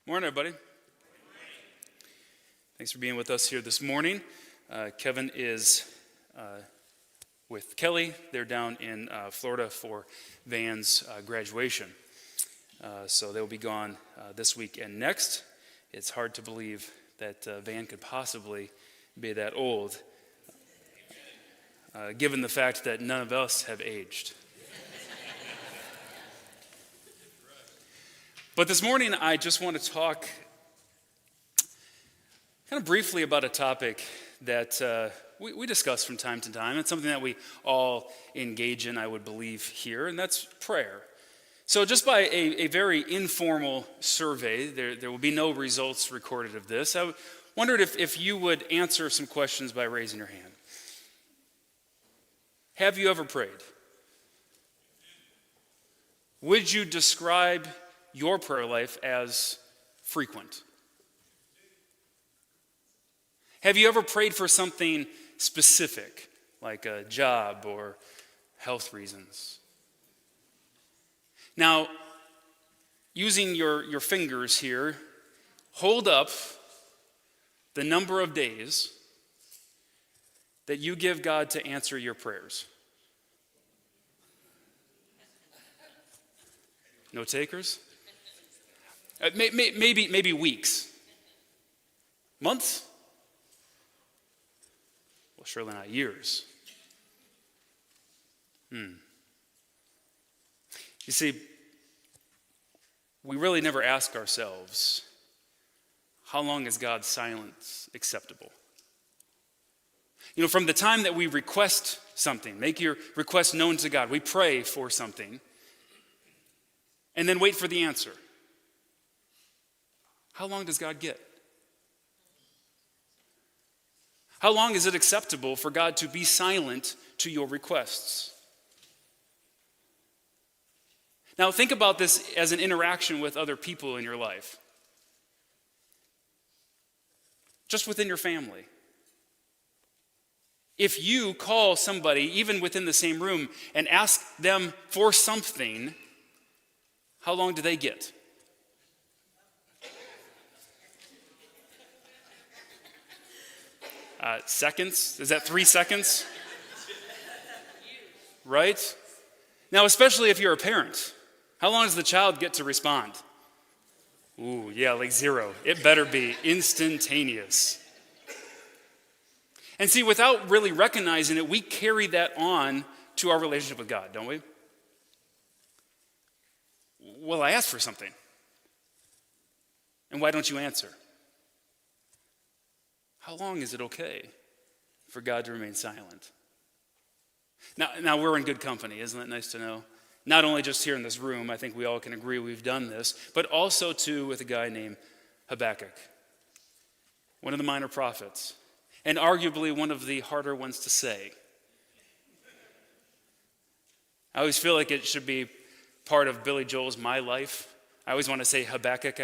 Morning, everybody. Thanks for being with us here this morning. Kevin is with Kelly. They're down in Florida for Van's graduation. So they'll be gone this week and next. It's hard to believe that Van could possibly be that old, given the fact that none of us have aged. But this morning, I just want to talk kind of briefly about a topic that we discuss from time to time. It's something that we all engage in, I would believe, here, and that's prayer. So just by a very informal survey, there will be no results recorded of this. I wondered if you would answer some questions by raising your hand. Have you ever prayed? Would you describe your prayer life as frequent? Have you ever prayed for something specific, like a job or health reasons? Now, using your fingers here, hold up the number of days that you give God to answer your prayers. No takers? Maybe weeks. Months? Well, surely not years. You see, we really never ask ourselves, how long is God's silence acceptable? From the time that we request something, make your request known to God, we pray for something, and then wait for the answer. How long does God get? How long is it acceptable for God to be silent to your requests? Now think about this as an interaction with other people in your life. Just within your family. If you call somebody, even within the same room, and ask them for something, how long do they get? Seconds? Is that 3 seconds? Right? Now, especially if you're a parent, how long does the child get to respond? Ooh, yeah, like 0. It better be instantaneous. And see, without really recognizing it, we carry that on to our relationship with God, don't we? Well, I asked for something. And why don't you answer? How long is it okay for God to remain silent? Now we're in good company, isn't it nice to know? Not only just here in this room, I think we all can agree we've done this, but also too with a guy named Habakkuk, one of the minor prophets, and arguably one of the harder ones to say. I always feel like it should be part of Billy Joel's My Life. I always want to say Habakkuk.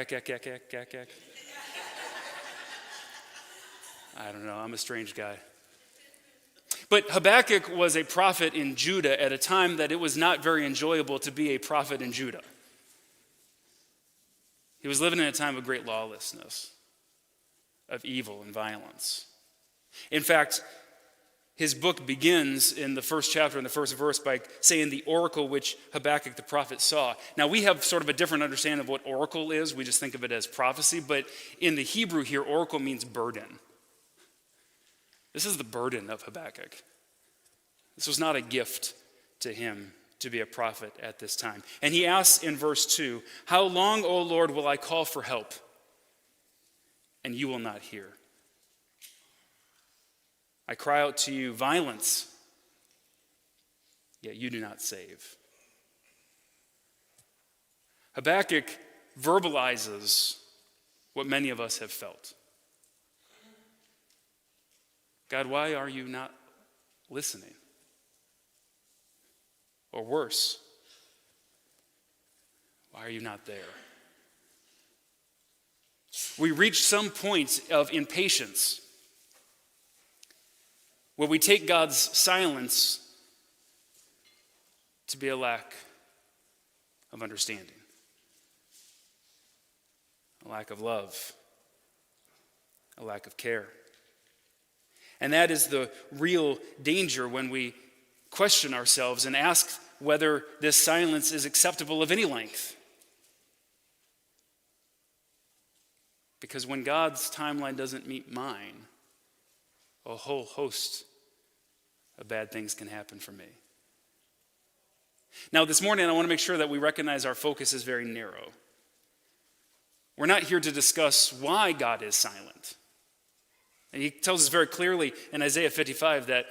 I don't know, I'm a strange guy. But Habakkuk was a prophet in Judah at a time that it was not very enjoyable to be a prophet in Judah. He was living in a time of great lawlessness, of evil and violence. In fact, his book begins in the first chapter, in the first verse, by saying the oracle which Habakkuk the prophet saw. Now, we have sort of a different understanding of what oracle is. We just think of it as prophecy. But in the Hebrew here, oracle means burden. This is the burden of Habakkuk. This was not a gift to him to be a prophet at this time. And he asks in verse 2, "How long, O Lord, will I call for help, and you will not hear? I cry out to you, violence, yet you do not save." Habakkuk verbalizes what many of us have felt. God, why are you not listening? Or worse, why are you not there? We reach some point of impatience where we take God's silence to be a lack of understanding. a lack of love, a lack of care. And that is the real danger when we question ourselves and ask whether this silence is acceptable of any length. Because when God's timeline doesn't meet mine, a whole host of bad things can happen for me. Now, this morning, I want to make sure that we recognize our focus is very narrow. We're not here to discuss why God is silent. And he tells us very clearly in Isaiah 55 that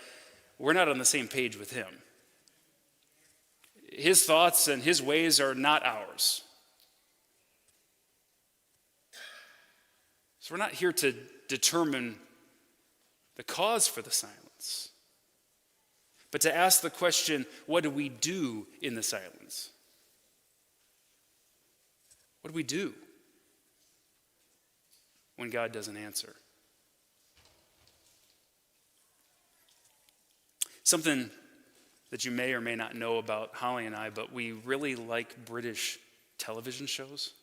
we're not on the same page with him. His thoughts and his ways are not ours. So we're not here to determine the cause for the silence, but to ask the question, what do we do in the silence? What do we do when God doesn't answer? Something that you may or may not know about Holly and I, but we really like British television shows.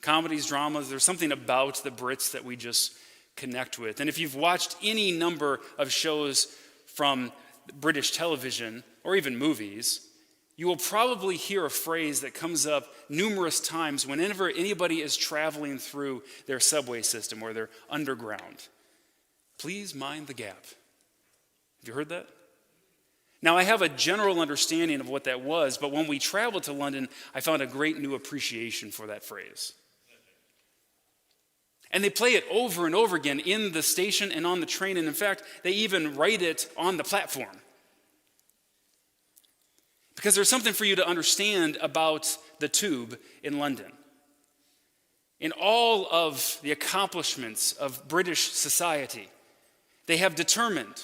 Comedies, dramas, there's something about the Brits that we just connect with. And if you've watched any number of shows from British television or even movies, you will probably hear a phrase that comes up numerous times whenever anybody is traveling through their subway system or their underground. Please mind the gap. Have you heard that? Now, I have a general understanding of what that was, but when we traveled to London, I found a great new appreciation for that phrase. And they play it over and over again in the station and on the train, and in fact, they even write it on the platform. Because there's something for you to understand about the Tube in London. In all of the accomplishments of British society, they have determined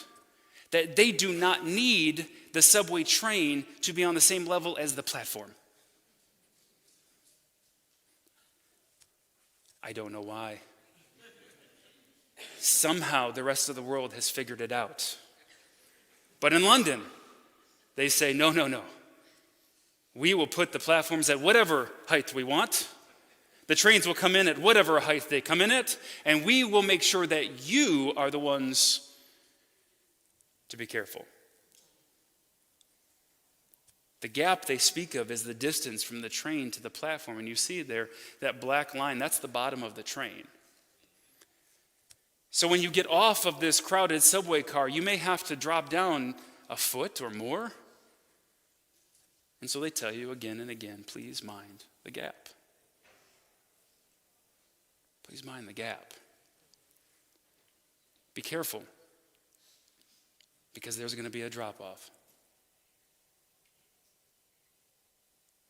that they do not need the subway train to be on the same level as the platform. I don't know why. Somehow the rest of the world has figured it out. But in London, they say, no. We will put the platforms at whatever height we want. The trains will come in at whatever height they come in at, and we will make sure that you are the ones to be careful. The gap they speak of is the distance from the train to the platform. And you see there, that black line, that's the bottom of the train. So when you get off of this crowded subway car, you may have to drop down a foot or more. And so they tell you again and again, please mind the gap. Please mind the gap. Be careful, because there's going to be a drop-off.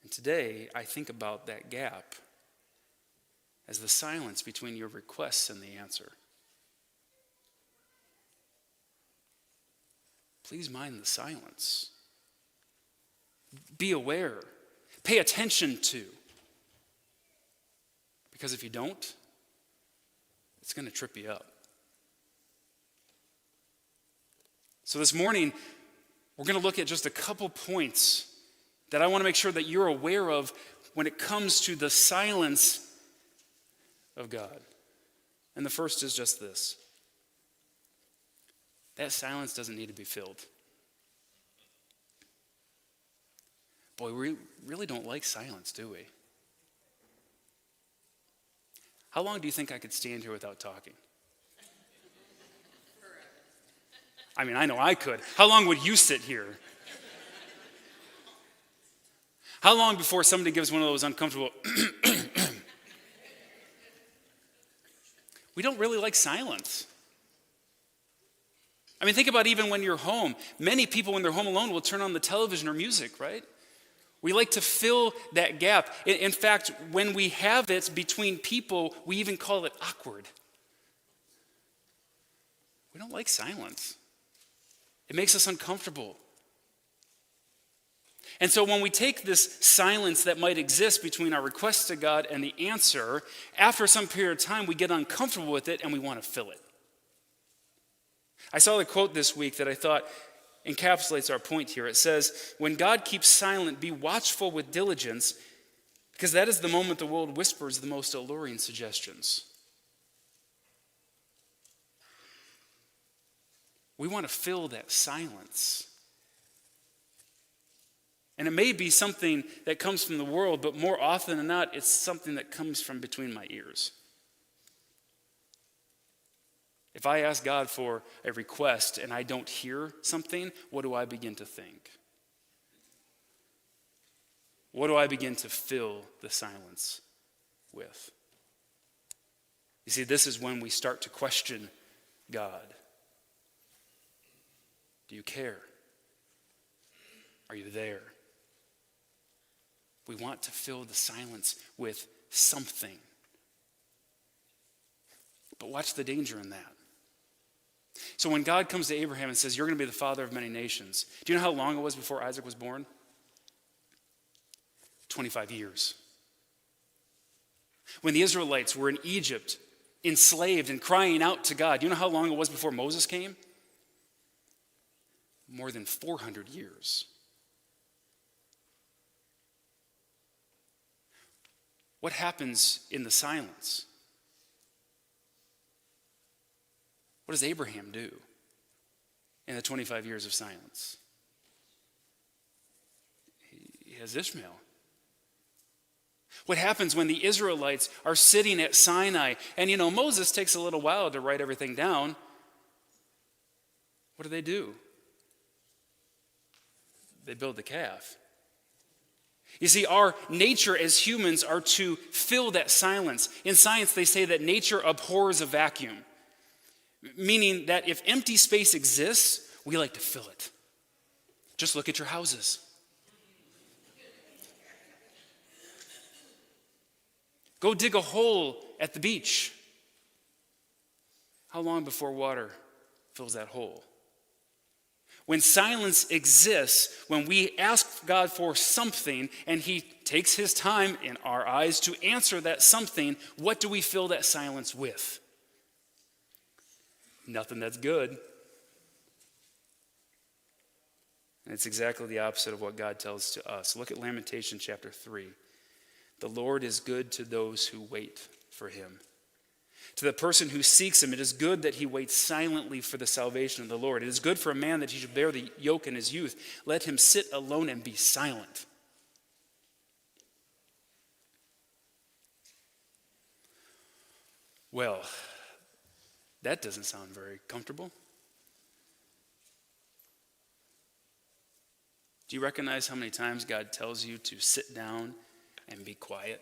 And today, I think about that gap as the silence between your requests and the answer. Please mind the silence. Be aware. Pay attention to. Because if you don't, it's going to trip you up. So this morning, we're going to look at just a couple points that I want to make sure that you're aware of when it comes to the silence of God. And the first is just this. That silence doesn't need to be filled. Boy, we really don't like silence, do we? How long do you think I could stand here without talking? I mean, I know I could. How long would you sit here? How long before somebody gives one of those uncomfortable We don't really like silence. I mean, think about even when you're home. Many people, when they're home alone, will turn on the television or music, right? We like to fill that gap. In fact, when we have it between people, we even call it awkward. We don't like silence. It makes us uncomfortable. And so when we take this silence that might exist between our request to God and the answer, after some period of time, we get uncomfortable with it and we want to fill it. I saw a quote this week that I thought encapsulates our point here. It says, when God keeps silent, be watchful with diligence, Because that is the moment the world whispers the most alluring suggestions. We want to fill that silence. And it may be something that comes from the world, but more often than not, it's something that comes from between my ears. If I ask God for a request and I don't hear something, what do I begin to think? What do I begin to fill the silence with? You see, this is when we start to question God. Do you care? Are you there? We want to fill the silence with something. But watch the danger in that. So when God comes to Abraham and says, you're going to be the father of many nations, do you know how long it was before Isaac was born? 25 years. When the Israelites were in Egypt, enslaved and crying out to God, do you know how long it was before Moses came? More than 400 years. What happens in the silence? What does Abraham do in the 25 years of silence? He has Ishmael. What happens when the Israelites are sitting at Sinai? And Moses takes a little while to write everything down. What do? They build the calf. You see, our nature as humans are to fill that silence. In science, they say that nature abhors a vacuum, meaning that if empty space exists, we like to fill it. Just look at your houses. Go dig a hole at the beach. How long before water fills that hole? When silence exists, when we ask God for something and he takes his time in our eyes to answer that something, what do we fill that silence with? Nothing that's good. And it's exactly the opposite of what God tells to us. Look at Lamentation chapter 3. The Lord is good to those who wait for him. To the person who seeks him, it is good that he waits silently for the salvation of the Lord. It is good for a man that he should bear the yoke in his youth. Let him sit alone and be silent. Well, that doesn't sound very comfortable. Do you recognize how many times God tells you to sit down and be quiet?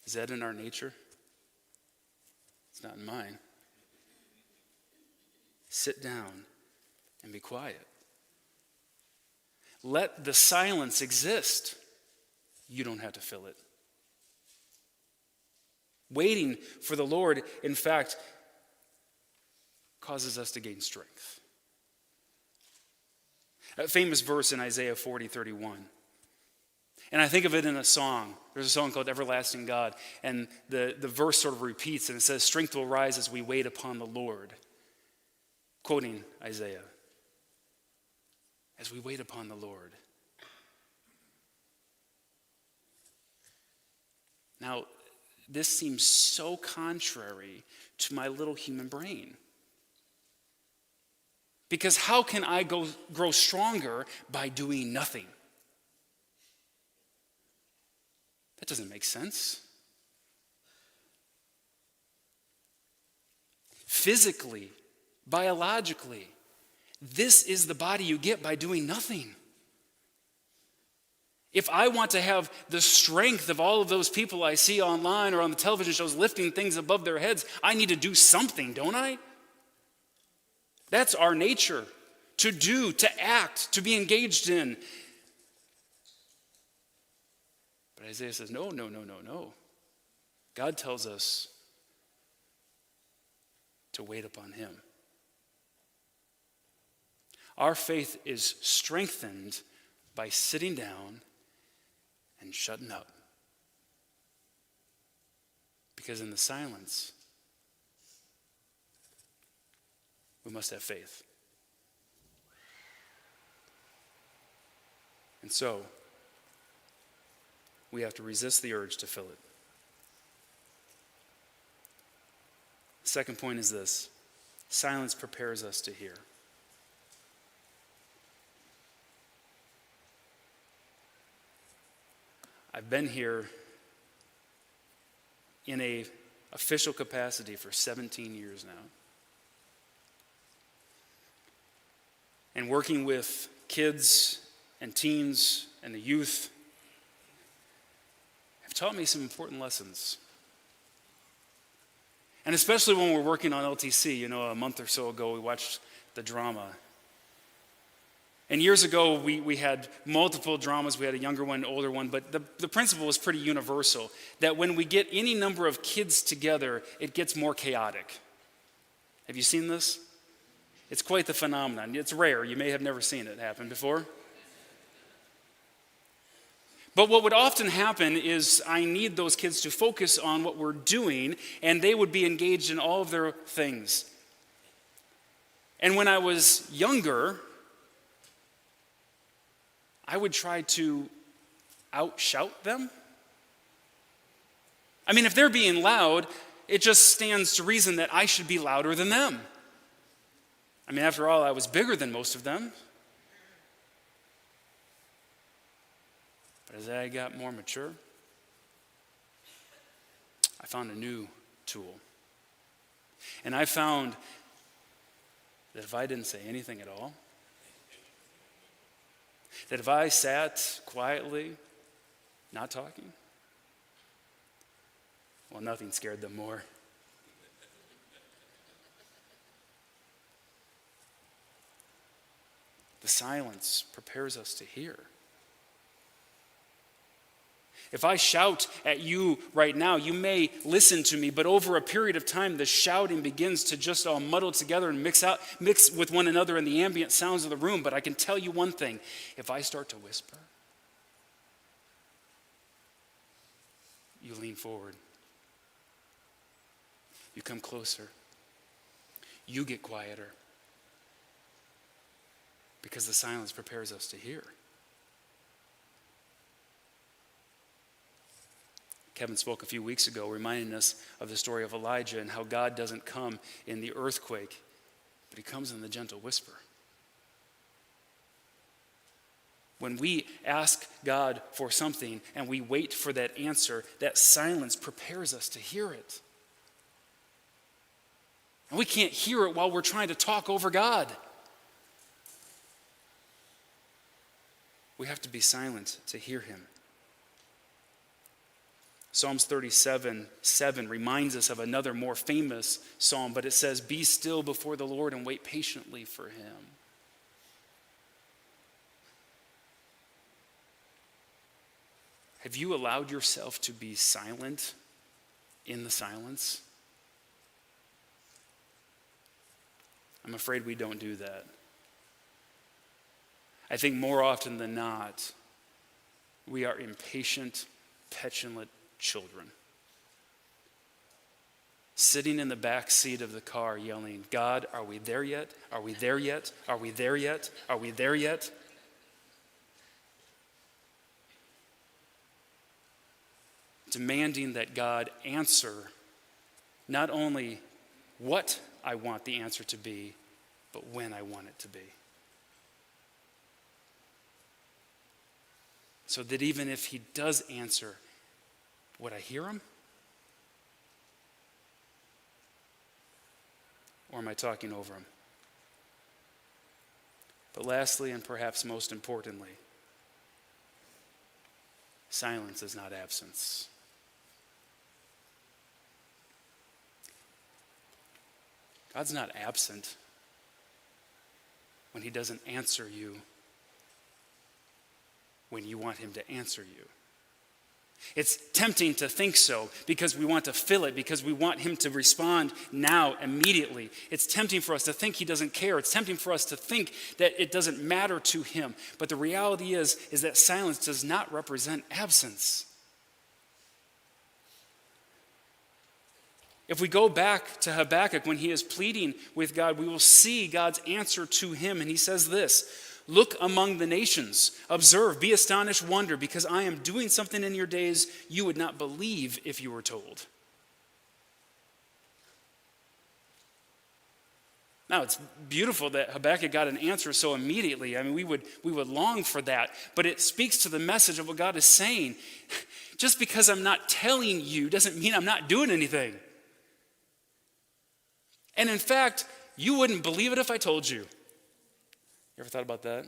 Is that in our nature? It's not in mine. Sit down and be quiet. Let the silence exist. You don't have to fill it. Waiting for the Lord, in fact, causes us to gain strength. A famous verse in Isaiah 40:31. And I think of it in a song. There's a song called Everlasting God. And the verse sort of repeats and it says, strength will rise as we wait upon the Lord. Quoting Isaiah. As we wait upon the Lord. Now, this seems so contrary to my little human brain. Because how can I grow stronger by doing nothing? That doesn't make sense. Physically, biologically, this is the body you get by doing nothing. If I want to have the strength of all of those people I see online or on the television shows lifting things above their heads, I need to do something, don't I? That's our nature. To do, to act, to be engaged in. But Isaiah says, no. God tells us to wait upon him. Our faith is strengthened by sitting down and shutting up. Because in the silence, We must have faith. And so, we have to resist the urge to fill it. The second point is this: silence prepares us to hear. I've been here in an official capacity for 17 years now. And working with kids and teens and the youth have taught me some important lessons. And especially when we're working on LTC, a month or so ago, we watched the drama. And years ago, we had multiple dramas. We had a younger one, older one, but the principle was pretty universal, that when we get any number of kids together, it gets more chaotic. Have you seen this? It's quite the phenomenon. It's rare. You may have never seen it happen before. But what would often happen is I need those kids to focus on what we're doing, and they would be engaged in all of their things. And when I was younger, I would try to outshout them. I mean, if they're being loud, it just stands to reason that I should be louder than them. I mean, after all, I was bigger than most of them. But as I got more mature, I found a new tool. And I found that if I didn't say anything at all, that if I sat quietly, not talking, well, nothing scared them more. The silence prepares us to hear. If I shout at you right now, you may listen to me, but over a period of time, the shouting begins to just all muddle together and mix with one another in the ambient sounds of the room. But I can tell you one thing: if I start to whisper, you lean forward, you come closer, you get quieter, because the silence prepares us to hear. Kevin spoke a few weeks ago, reminding us of the story of Elijah and how God doesn't come in the earthquake, but he comes in the gentle whisper. When we ask God for something and we wait for that answer, that silence prepares us to hear it. And we can't hear it while we're trying to talk over God. We have to be silent to hear him. Psalms 37:7 reminds us of another more famous psalm, but it says, "Be still before the Lord and wait patiently for him." Have you allowed yourself to be silent in the silence? I'm afraid we don't do that. I think more often than not, we are impatient, petulant children, sitting in the back seat of the car yelling, "God, are we there yet? Are we there yet? Are we there yet? Are we there yet?" Demanding that God answer not only what I want the answer to be, but when I want it to be. So that even if he does answer, would I hear him? Or am I talking over him? But lastly, and perhaps most importantly, silence is not absence. God's not absent when he doesn't answer you when you want him to answer you. It's tempting to think so because we want to fill it, because we want him to respond now, immediately. It's tempting for us to think he doesn't care. It's tempting for us to think that it doesn't matter to him. But the reality is that silence does not represent absence. If we go back to Habakkuk when he is pleading with God, we will see God's answer to him. And he says this: look among the nations, observe, be astonished, wonder, because I am doing something in your days you would not believe if you were told. Now, it's beautiful that Habakkuk got an answer so immediately. I mean, we would long for that. But it speaks to the message of what God is saying. Just because I'm not telling you doesn't mean I'm not doing anything. And in fact, you wouldn't believe it if I told you. You ever thought about that?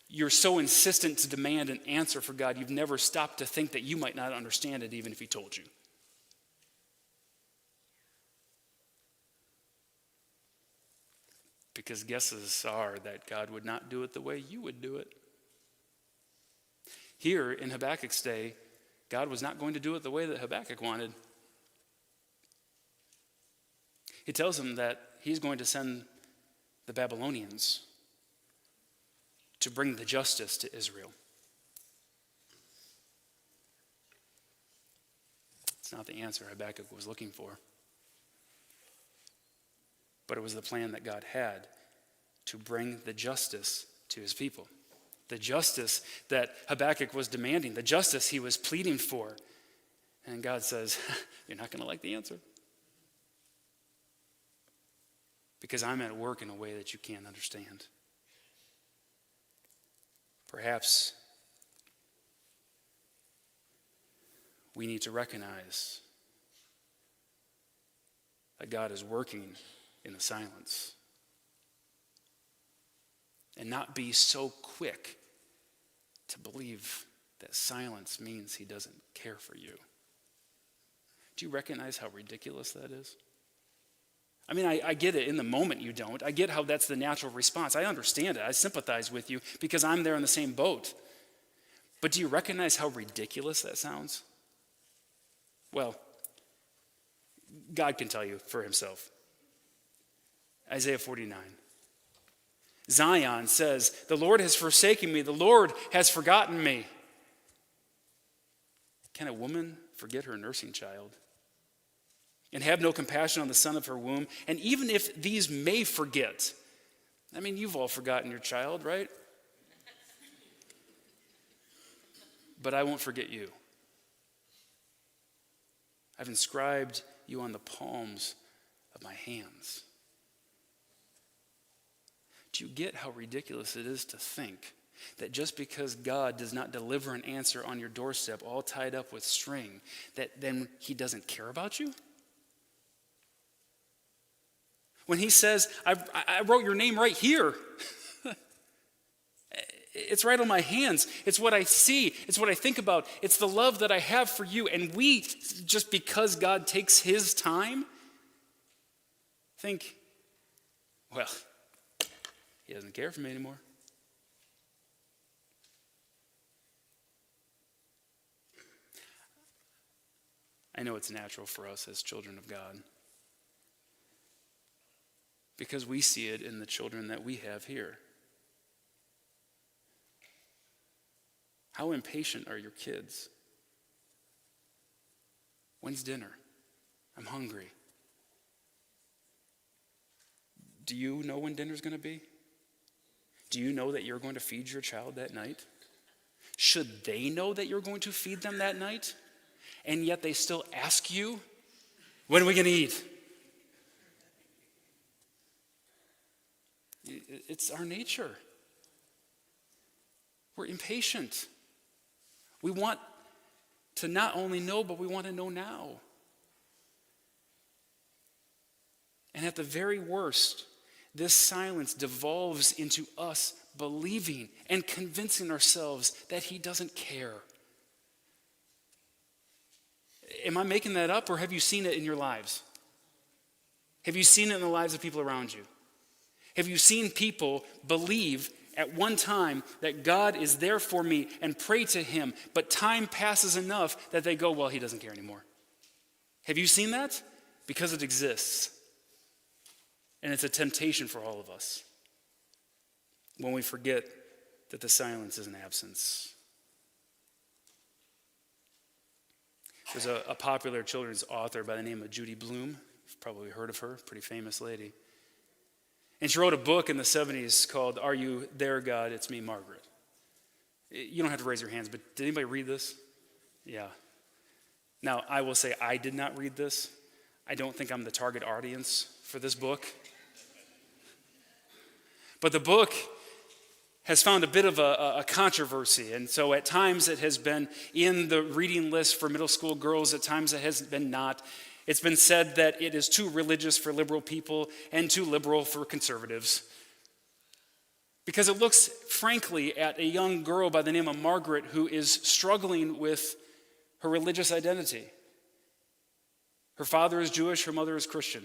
You're so insistent to demand an answer for God, you've never stopped to think that you might not understand it even if he told you. Because guesses are that God would not do it the way you would do it. Here in Habakkuk's day, God was not going to do it the way that Habakkuk wanted. He tells him that he's going to send the Babylonians to bring the justice to Israel. It's not the answer Habakkuk was looking for. But it was the plan that God had to bring the justice to his people. The justice that Habakkuk was demanding, the justice he was pleading for. And God says, you're not going to like the answer. Because I'm at work in a way that you can't understand. Perhaps we need to recognize that God is working in the silence. And not be so quick to believe that silence means he doesn't care for you. Do you recognize how ridiculous that is? I mean, I get it in the moment you don't. I get how that's the natural response. I understand it. I sympathize with you because I'm there in the same boat. But do you recognize how ridiculous that sounds? Well, God can tell you for himself. Isaiah 49. Zion says, the Lord has forsaken me. The Lord has forgotten me. Can a woman forget her nursing child and have no compassion on the son of her womb? And even if these may forget, I mean, you've all forgotten your child, right? But I won't forget you. I've inscribed you on the palms of my hands. Do you get how ridiculous it is to think that just because God does not deliver an answer on your doorstep all tied up with string, that then he doesn't care about you? When he says, I wrote your name right here. It's right on my hands. It's what I see. It's what I think about. It's the love that I have for you. And we, just because God takes his time, think, well, he doesn't care for me anymore. I know it's natural for us as children of God because we see it in the children that we have here. How impatient are your kids? When's dinner? I'm hungry. Do you know when dinner's going to be? Do you know that you're going to feed your child that night? Should they know that you're going to feed them that night? And yet they still ask you, when are we going to eat? It's our nature. We're impatient. We want to not only know, but we want to know now. And at the very worst, this silence devolves into us believing and convincing ourselves that he doesn't care. Am I making that up, or have you seen it in your lives? Have you seen it in the lives of people around you? Have you seen people believe at one time that God is there for me and pray to him, but time passes enough that they go, well, he doesn't care anymore? Have you seen that? Because it exists. And it's a temptation for all of us when we forget that the silence is an absence. There's a popular children's author by the name of Judy Blume. You've probably heard of her, pretty famous lady. And she wrote a book in the 70s called Are You There, God? It's Me, Margaret. You don't have to raise your hands, but did anybody read this? Yeah. Now, I will say I did not read this. I don't think I'm the target audience for this book. But the book has found a bit of a controversy. And so at times it has been in the reading list for middle school girls. At times it has been not. It's been said that it is too religious for liberal people and too liberal for conservatives. Because it looks, frankly, at a young girl by the name of Margaret who is struggling with her religious identity. Her father is Jewish, her mother is Christian.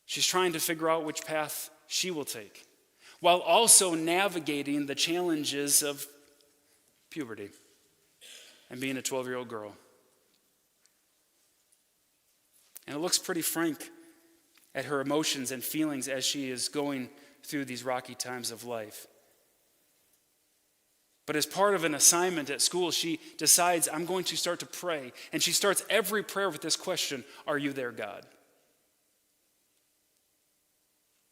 She's trying to figure out which path she will take, while also navigating the challenges of puberty and being a 12-year-old girl. And it looks pretty frank at her emotions and feelings as she is going through these rocky times of life. But as part of an assignment at school, she decides, I'm going to start to pray. And she starts every prayer with this question, are you there, God?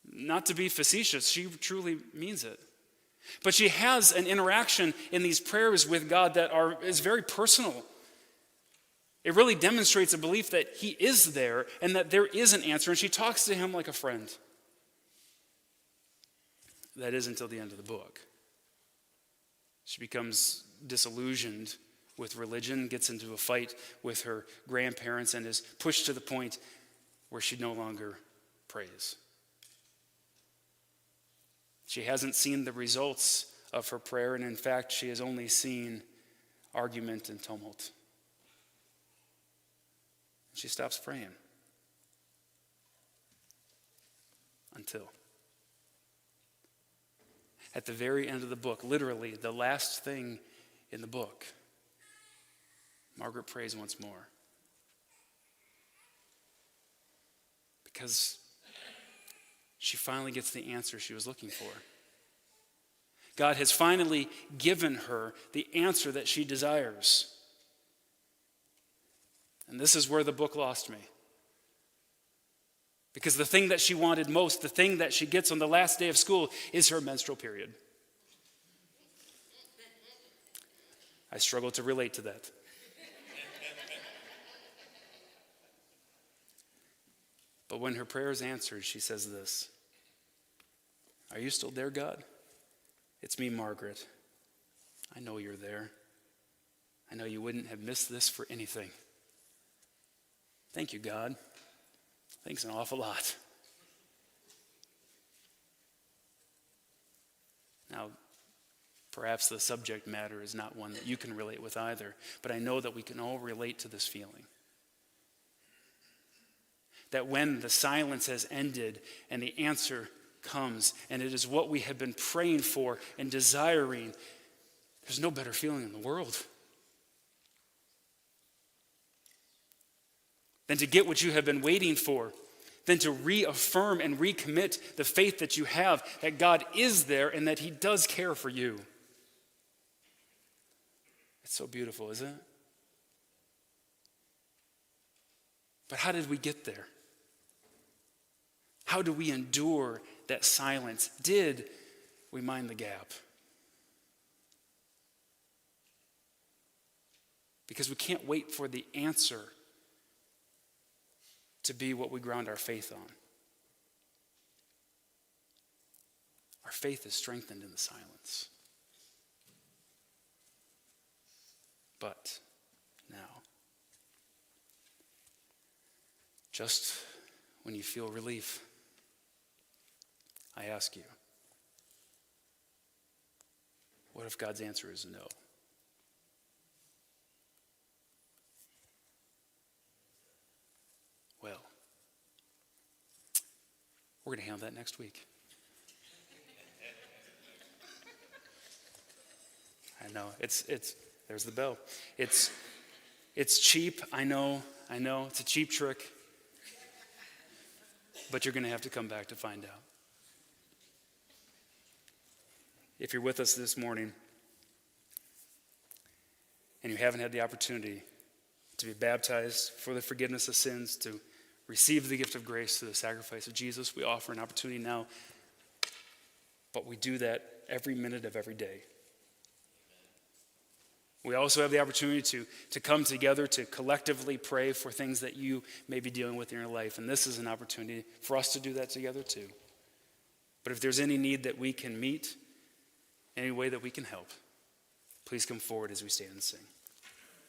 Not to be facetious, she truly means it. But she has an interaction in these prayers with God that is very personal. It really demonstrates a belief that he is there and that there is an answer, and she talks to him like a friend. That is until the end of the book. She becomes disillusioned with religion, gets into a fight with her grandparents, and is pushed to the point where she no longer prays. She hasn't seen the results of her prayer, and in fact, she has only seen argument and tumult. She stops praying. Until at the very end of the book, literally the last thing in the book, Margaret prays once more. Because she finally gets the answer she was looking for. God has finally given her the answer that she desires. And this is where the book lost me. Because the thing that she wanted most, the thing that she gets on the last day of school, is her menstrual period. I struggle to relate to that. But when her prayer is answered, she says this, are you still there, God? It's me, Margaret. I know you're there. I know you wouldn't have missed this for anything. Thank you, God. Thanks an awful lot. Now, perhaps the subject matter is not one that you can relate with either, but I know that we can all relate to this feeling. That when the silence has ended and the answer comes, and it is what we have been praying for and desiring, there's no better feeling in the world than to get what you have been waiting for, than to reaffirm and recommit the faith that you have, that God is there and that he does care for you. It's so beautiful, isn't it? But how did we get there? How do we endure that silence? Did we mind the gap? Because we can't wait for the answer to be what we ground our faith on. Our faith is strengthened in the silence. But now, just when you feel relief, I ask you, what if God's answer is no? Well, we're going to handle that next week. I know, there's the bell. It's cheap, I know, it's a cheap trick. But you're going to have to come back to find out. If you're with us this morning and you haven't had the opportunity to be baptized for the forgiveness of sins, to receive the gift of grace through the sacrifice of Jesus. We offer an opportunity now, but we do that every minute of every day. We also have the opportunity to come together to collectively pray for things that you may be dealing with in your life. And this is an opportunity for us to do that together too. But if there's any need that we can meet, any way that we can help, please come forward as we stand and sing.